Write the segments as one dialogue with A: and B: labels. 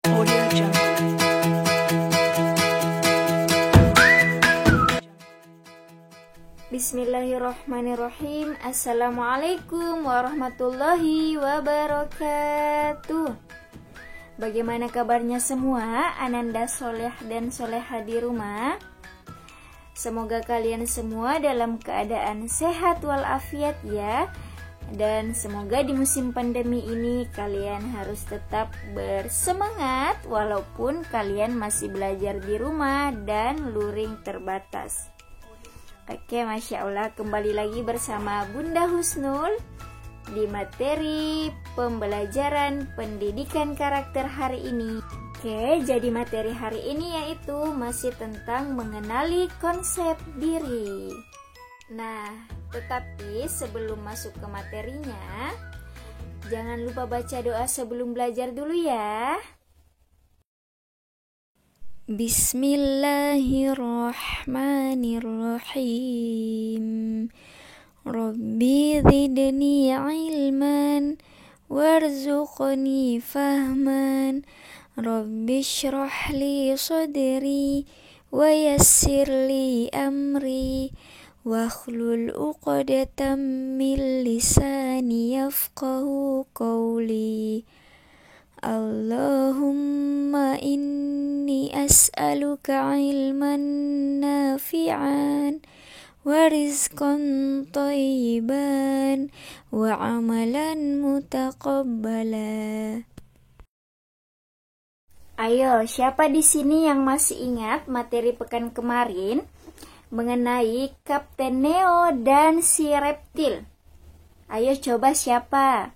A: Audio Jungle.
B: Bismillahirrahmanirrahim. Assalamualaikum warahmatullahi wabarakatuh. Bagaimana kabarnya semua, Ananda soleh dan soleha di rumah? Semoga kalian semua dalam keadaan sehat walafiat ya. Dan semoga di musim pandemi ini kalian harus tetap bersemangat walaupun kalian masih belajar di rumah dan luring terbatas. Oke, Masya Allah, kembali lagi bersama Bunda Husnul di materi pembelajaran pendidikan karakter hari ini. Oke, jadi materi hari ini yaitu masih tentang mengenali konsep diri. Nah, tetapi sebelum masuk ke materinya, jangan lupa baca doa sebelum belajar dulu ya. Bismillahirrahmanirrahim. Rabbi zidni ilman warzuqni fahman. Rabbi shrah li sadri wa yassir li amri wakhlul 'uqdatam min lisani yafqahu qawli. Allahumma inni as'aluka ilman nafi'an wa rizqan thayyiban wa amalan mutaqabbala. Ayo, siapa di sini yang masih ingat materi pekan kemarin mengenai Kapten Neo dan si reptil? Ayo coba siapa?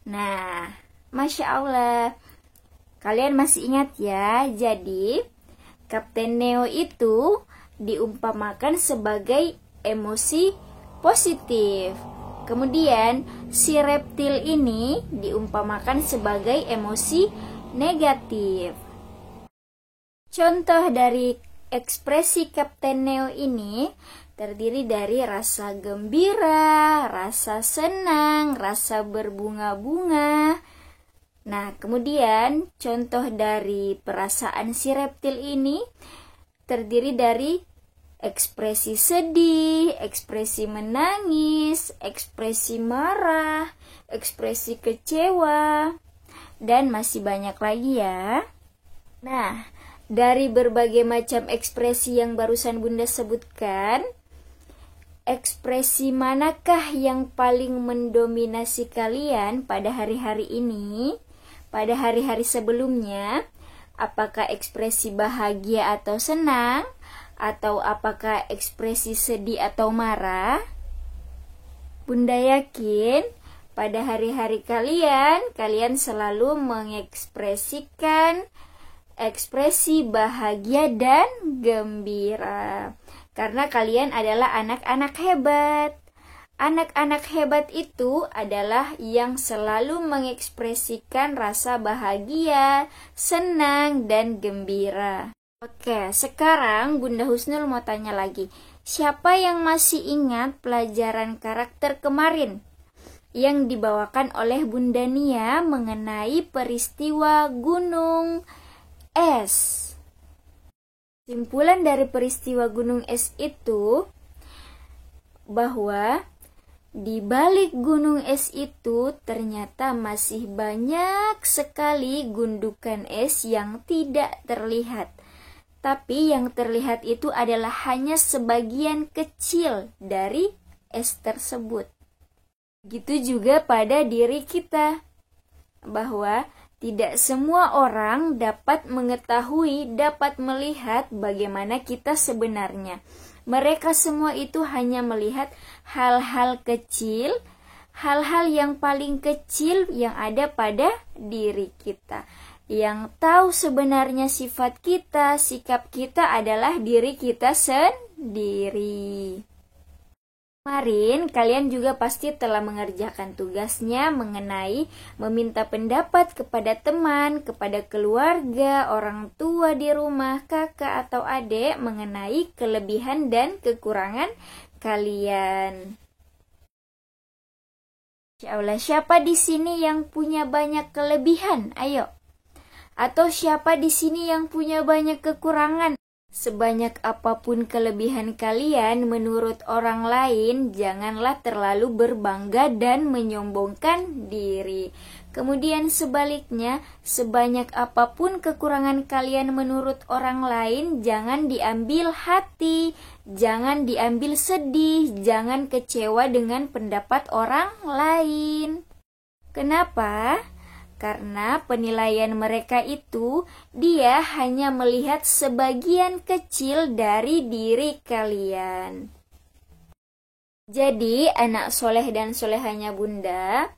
B: Nah, Masya Allah, kalian masih ingat ya? Jadi, Kapten Neo itu diumpamakan sebagai emosi positif. Kemudian, si reptil ini diumpamakan sebagai emosi negatif. Contoh dari ekspresi Kapten Neo ini terdiri dari rasa gembira, rasa senang, rasa berbunga-bunga. Nah, kemudian contoh dari perasaan si reptil ini terdiri dari ekspresi sedih, ekspresi menangis, ekspresi marah, ekspresi kecewa, dan masih banyak lagi ya. Nah, dari berbagai macam ekspresi yang barusan Bunda sebutkan, ekspresi manakah yang paling mendominasi kalian pada hari-hari ini? Pada hari-hari sebelumnya, apakah ekspresi bahagia atau senang? Atau apakah ekspresi sedih atau marah? Bunda yakin pada hari-hari kalian selalu mengekspresikan ekspresi bahagia dan gembira. Karena kalian adalah anak-anak hebat. Anak-anak hebat itu adalah yang selalu mengekspresikan rasa bahagia, senang, dan gembira. Oke, sekarang Bunda Husnul mau tanya lagi. Siapa yang masih ingat pelajaran karakter kemarin yang dibawakan oleh Bunda Nia mengenai peristiwa gunung es? Simpulan dari peristiwa gunung es itu bahwa di balik gunung es itu ternyata masih banyak sekali gundukan es yang tidak terlihat. Tapi yang terlihat itu adalah hanya sebagian kecil dari es tersebut. Begitu juga pada diri kita, bahwa tidak semua orang dapat mengetahui, dapat melihat bagaimana kita sebenarnya. Mereka semua itu hanya melihat hal-hal kecil, hal-hal yang paling kecil yang ada pada diri kita. Yang tahu sebenarnya sifat kita, sikap kita adalah diri kita sendiri. Kemarin kalian juga pasti telah mengerjakan tugasnya mengenai meminta pendapat kepada teman, kepada keluarga, orang tua di rumah, kakak atau adik mengenai kelebihan dan kekurangan kalian. Insya Allah, siapa di sini yang punya banyak kelebihan? Ayo. Atau siapa di sini yang punya banyak kekurangan? Sebanyak apapun kelebihan kalian menurut orang lain, janganlah terlalu berbangga dan menyombongkan diri. Kemudian sebaliknya, sebanyak apapun kekurangan kalian menurut orang lain, jangan diambil hati, jangan diambil sedih, jangan kecewa dengan pendapat orang lain. Kenapa? Karena penilaian mereka itu, dia hanya melihat sebagian kecil dari diri kalian. Jadi, anak soleh dan solehanya Bunda,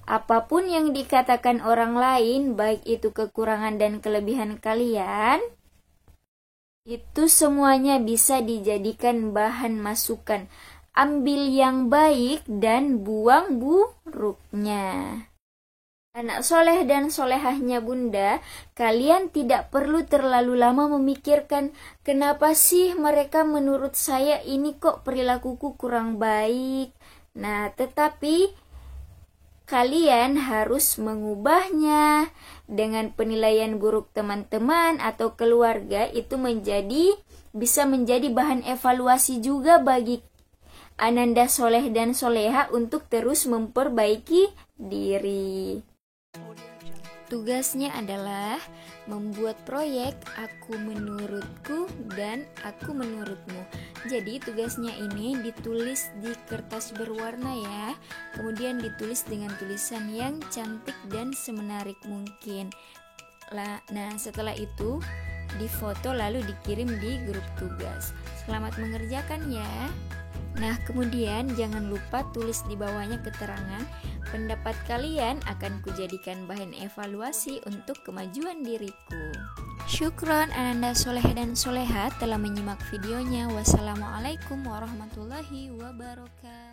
B: apapun yang dikatakan orang lain, baik itu kekurangan dan kelebihan kalian, itu semuanya bisa dijadikan bahan masukan. Ambil yang baik dan buang buruknya. Anak soleh dan solehahnya Bunda, kalian tidak perlu terlalu lama memikirkan kenapa sih mereka menurut saya ini kok perilakuku kurang baik. Nah, tetapi kalian harus mengubahnya. Dengan penilaian buruk teman-teman atau keluarga itu bisa menjadi bahan evaluasi juga bagi Ananda soleh dan soleha untuk terus memperbaiki diri. Tugasnya adalah membuat proyek aku menurutku dan aku menurutmu. Jadi tugasnya ini ditulis di kertas berwarna ya. Kemudian ditulis dengan tulisan yang cantik dan semenarik mungkin. Nah, setelah itu difoto lalu dikirim di grup tugas. Selamat mengerjakan ya. Nah, kemudian jangan lupa tulis di bawahnya keterangan pendapat kalian akan kujadikan bahan evaluasi untuk kemajuan diriku. Syukron Ananda soleh dan soleha telah menyimak videonya. Wassalamualaikum warahmatullahi wabarakatuh.